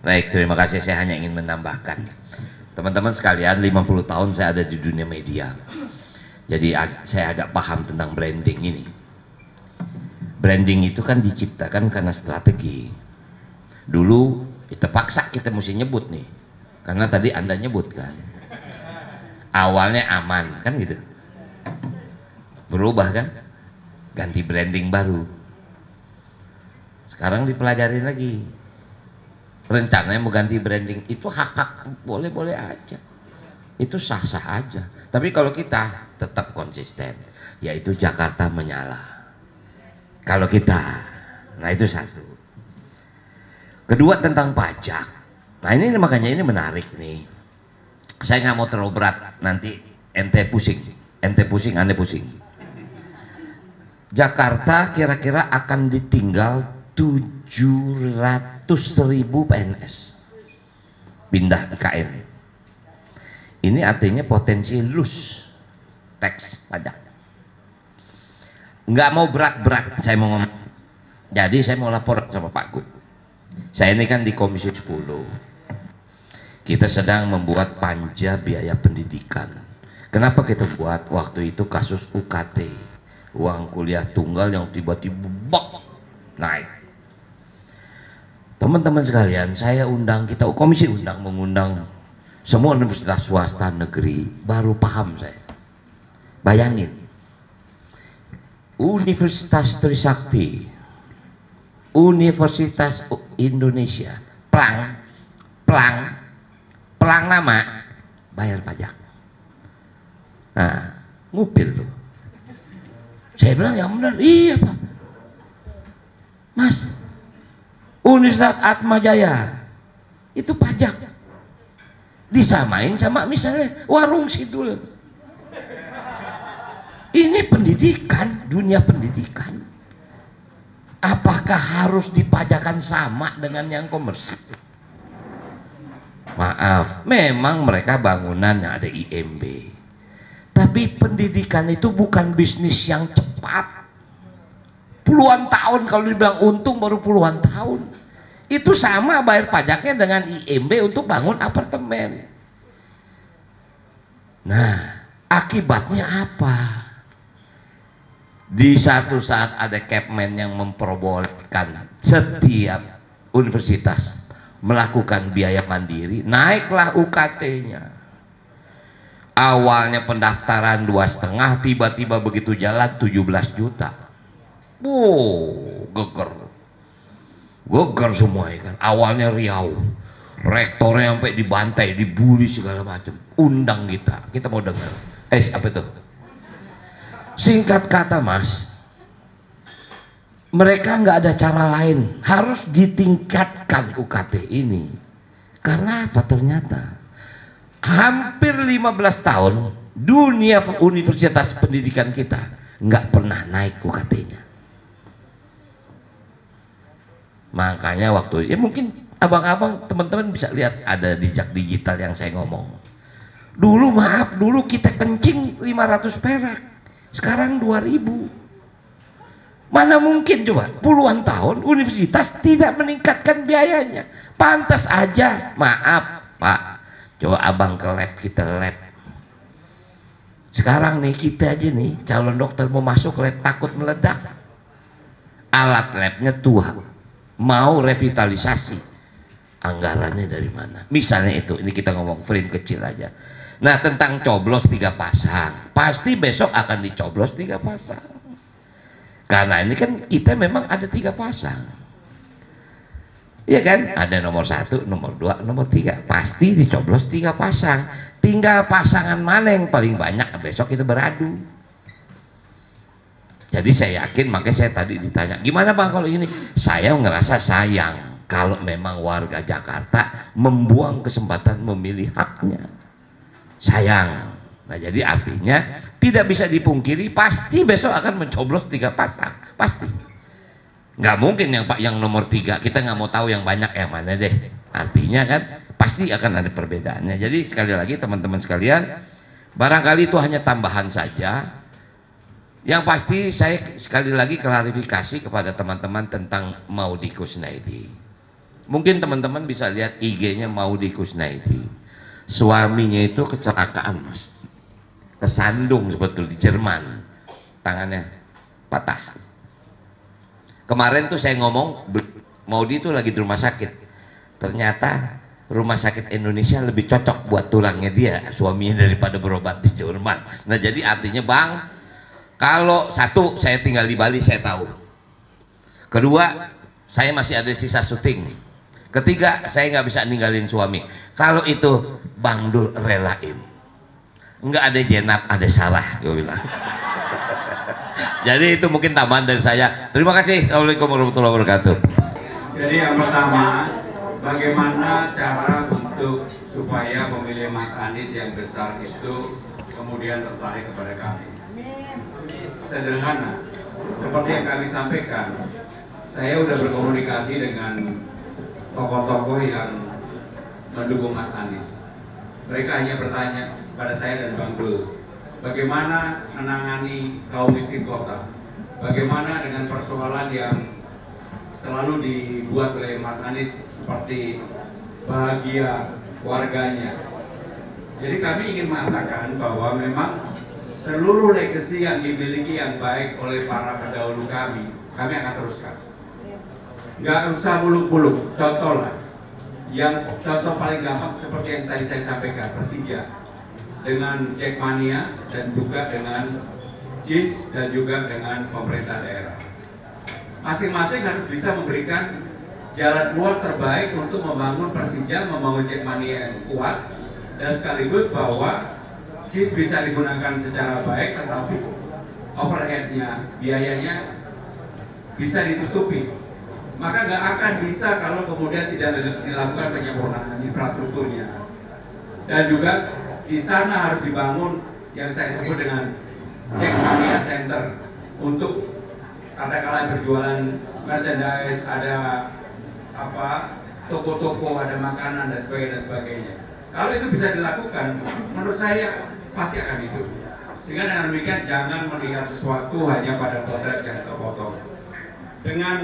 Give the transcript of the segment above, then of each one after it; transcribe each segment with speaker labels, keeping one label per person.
Speaker 1: Baik, terima kasih. Saya hanya ingin menambahkan, teman-teman sekalian, 50 tahun saya ada di dunia media. Jadi saya agak paham tentang branding ini. Branding itu kan diciptakan karena strategi. Dulu terpaksa kita mesti nyebut nih, karena tadi Anda nyebut kan. Awalnya aman kan gitu. Berubah kan? Ganti branding baru. Sekarang dipelajari lagi. Rencananya mau ganti branding, itu hak-hak boleh-boleh aja, itu sah-sah aja. Tapi kalau kita tetap konsisten, yaitu Jakarta menyala. Kalau kita, nah itu satu. Kedua tentang pajak. Nah ini makanya ini menarik nih. Saya nggak mau terlalu berat, nanti ente pusing, ane pusing. Jakarta kira-kira akan ditinggal 700.000 PNS pindah IKN. Ini artinya potensi lose tax pajak. Nggak mau berat-berat saya mau ngomong. Jadi saya mau lapor sama Pak Gub. Saya ini kan di Komisi 10. Kita sedang membuat panja biaya pendidikan. Kenapa kita buat? Waktu itu kasus UKT, uang kuliah tunggal yang tiba-tiba naik. Teman-teman sekalian, saya undang, kita komisi mengundang semua universitas swasta negeri, baru paham saya. Bayangin, Universitas Trisakti, Universitas Indonesia, Plang nama, bayar pajak. Nah, ngupil tuh. Saya bilang yang benar, iya Pak. Mas, Universitas Atmajaya itu pajak disamain sama misalnya warung Sidul. Ini pendidikan, dunia pendidikan. Apakah harus dipajakan sama dengan yang komersil? Maaf, memang mereka bangunannya ada IMB. Tapi pendidikan itu bukan bisnis yang cepat. Puluhan tahun, kalau dibilang untung baru puluhan tahun. Itu sama bayar pajaknya dengan IMB untuk bangun apartemen. Nah, akibatnya apa? Di satu saat ada Kepmen yang memperbolehkan setiap universitas melakukan biaya mandiri, naiklah UKT-nya. Awalnya pendaftaran 2,5, tiba-tiba begitu jalan 17 juta. Wow, geger semua ya kan. Awalnya Riau, rektornya sampai dibantai, dibully segala macam. Undang kita mau dengar. Apa itu? Singkat kata Mas, mereka nggak ada cara lain, harus ditingkatkan UKT ini. Karena apa? Ternyata hampir 15 tahun dunia universitas pendidikan kita nggak pernah naik UKT-nya. Makanya waktu ya mungkin abang-abang teman-teman bisa lihat ada jejak digital yang saya ngomong. Dulu maaf, dulu kita kencing 500 perak, sekarang 2.000. Mana mungkin coba puluhan tahun universitas tidak meningkatkan biayanya. Pantas aja, maaf Pak, coba abang ke lab, kita lab. Sekarang nih kita aja nih calon dokter mau masuk lab takut meledak. Alat labnya tua, mau revitalisasi, anggarannya dari mana? Misalnya itu, ini kita ngomong frame kecil aja. Nah tentang coblos 3 pasang, pasti besok akan dicoblos 3 pasang. Karena ini kan kita memang ada 3 pasang, ya kan? Ada nomor 1, nomor 2, nomor 3, pasti dicoblos 3 pasang. Tinggal pasangan mana yang paling banyak, besok kita beradu. Jadi saya yakin, makanya saya tadi ditanya, gimana Bang kalau ini? Saya ngerasa sayang kalau memang warga Jakarta membuang kesempatan memilih haknya. Sayang. Nah jadi artinya tidak bisa dipungkiri, pasti besok akan mencoblos 3 pasang, pasti. Nggak mungkin yang nomor 3, kita nggak mau tahu yang banyak yang mana deh. Artinya kan pasti akan ada perbedaannya. Jadi sekali lagi teman-teman sekalian, barangkali itu hanya tambahan saja. Yang pasti saya sekali lagi klarifikasi kepada teman-teman tentang Maudy Kusnaidi. Mungkin teman-teman bisa lihat IG-nya Maudy Kusnaidi. Suaminya itu kecelakaan, Mas. Kesandung sebetulnya di Jerman. Tangannya patah. Kemarin tuh saya ngomong, Maudy itu lagi di rumah sakit. Ternyata rumah sakit Indonesia lebih cocok buat tulangnya dia, suaminya, daripada berobat di Jerman. Nah jadi artinya Bang, kalau satu saya tinggal di Bali saya tahu. Kedua, saya masih ada sisa syuting. Ketiga, saya nggak bisa ninggalin suami. Kalau itu Bang Dul relain. Nggak ada jenab, ada salah, gue bilang. Jadi itu mungkin tambahan dari saya. Terima kasih. Assalamualaikum warahmatullahi wabarakatuh.
Speaker 2: Jadi yang pertama, bagaimana cara untuk supaya pemilih Mas Anies yang besar itu kemudian tertarik kepada kami? Sederhana, seperti yang kami sampaikan, saya sudah berkomunikasi dengan tokoh-tokoh yang mendukung Mas Anies. Mereka hanya bertanya pada saya dan Bang Dul, bagaimana menangani kaum miskin kota? Bagaimana dengan persoalan yang selalu dibuat oleh Mas Anies seperti bahagia warganya? Jadi kami ingin mengatakan bahwa memang seluruh legasi yang dimiliki yang baik oleh para pendahulu kami akan teruskan. Nggak usah muluk-muluk, contoh lah. Yang contoh paling gampang seperti yang tadi saya sampaikan, Persija dengan Jackmania dan juga dengan JIS dan juga dengan pemerintah daerah. Masing-masing harus bisa memberikan jalan keluar terbaik untuk membangun Persija, membangun Jackmania yang kuat, dan sekaligus bahwa JIS bisa digunakan secara baik, tetapi overheadnya, biayanya bisa ditutupi. Maka nggak akan bisa kalau kemudian tidak dilakukan penyempurnaan infrastrukturnya. Dan juga di sana harus dibangun yang saya sebut dengan Jackmania Center untuk katakanlah berjualan merchandise, ada apa toko-toko, ada makanan dan sebagainya. Kalau itu bisa dilakukan, menurut saya pasti akan hidup. Sehingga dengan demikian jangan melihat sesuatu hanya pada potret yang terpotong. Dengan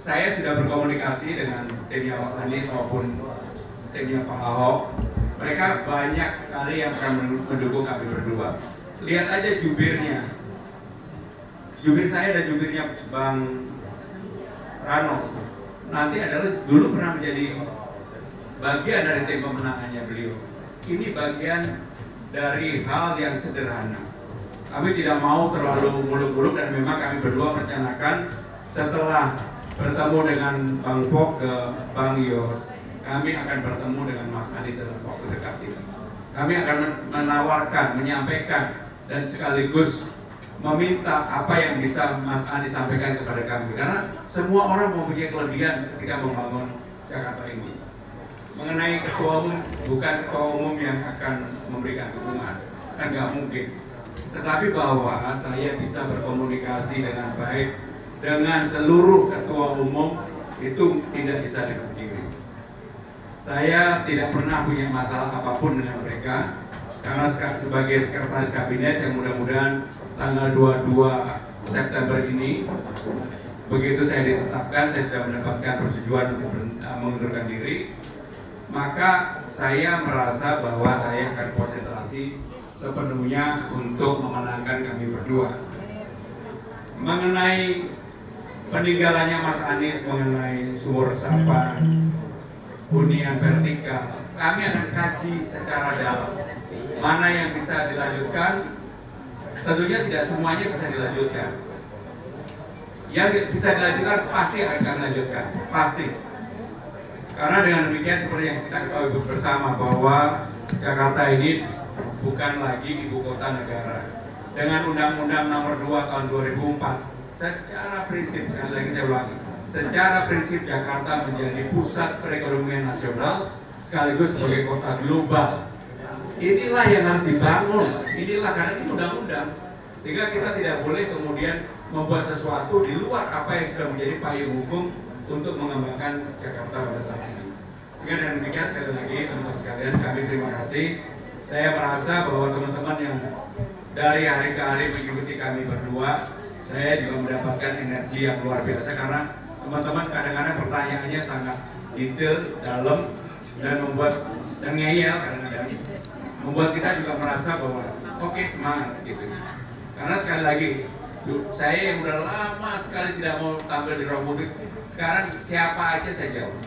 Speaker 2: saya sudah berkomunikasi dengan timnya Mas Anies maupun timnya Pak Ahok. Mereka banyak sekali yang akan mendukung kami berdua. Lihat aja jubirnya. Jubir saya dan jubirnya Bang Rano nanti adalah dulu pernah menjadi bagian dari tim pemenangannya beliau. Ini bagian dari hal yang sederhana. Kami tidak mau terlalu muluk-muluk dan memang kami berdua merencanakan setelah bertemu dengan Bang Pok ke Bang Yos, kami akan bertemu dengan Mas Anies dalam waktu dekat ini. Kami akan menawarkan, menyampaikan, dan sekaligus meminta apa yang bisa Mas Anies sampaikan kepada kami. Karena semua orang mempunyai kelebihan ketika membangun Jakarta ini. Mengenai ketua umum, bukan ketua umum yang akan memberikan dukungan, kan nggak mungkin. Tetapi bahwa saya bisa berkomunikasi dengan baik dengan seluruh ketua umum itu tidak bisa dipungkiri. Saya tidak pernah punya masalah apapun dengan mereka karena sebagai sekretaris kabinet yang mudah-mudahan tanggal 22 September ini begitu saya ditetapkan, saya sudah mendapatkan persetujuan untuk mengundurkan diri, maka saya merasa bahwa saya akan konsentrasi sepenuhnya untuk memenangkan kami berdua. Mengenai peninggalannya Mas Anies, mengenai sumur resapan, hunian vertikal, kami akan kaji secara dalam mana yang bisa dilanjutkan. Tentunya tidak semuanya bisa dilanjutkan. Yang bisa dilanjutkan pasti akan kami lanjutkan, pasti. Karena dengan demikian seperti yang kita ketahui bersama bahwa Jakarta ini bukan lagi ibu kota negara. Dengan Undang-Undang Nomor 2 Tahun 2004, secara prinsip, sekali lagi saya ulangi, secara prinsip Jakarta menjadi pusat perekonomian nasional sekaligus sebagai kota global. Inilah yang harus dibangun, inilah karena ini undang-undang. Sehingga kita tidak boleh kemudian membuat sesuatu di luar apa yang sudah menjadi payung hukum untuk mengembangkan Jakarta pada saat ini. Sehingga dengan demikian sekali lagi teman-teman sekalian, kami terima kasih. Saya merasa bahwa teman-teman yang dari hari ke hari mengikuti kami berdua, saya juga mendapatkan energi yang luar biasa karena teman-teman kadang-kadang pertanyaannya sangat detail, dalam, dan ngeyel kadang-kadang membuat kita juga merasa bahwa oke, semangat gitu. Karena sekali lagi saya yang udah lama sekali tidak mau tampil di ruang publik, sekarang siapa aja saya jawab.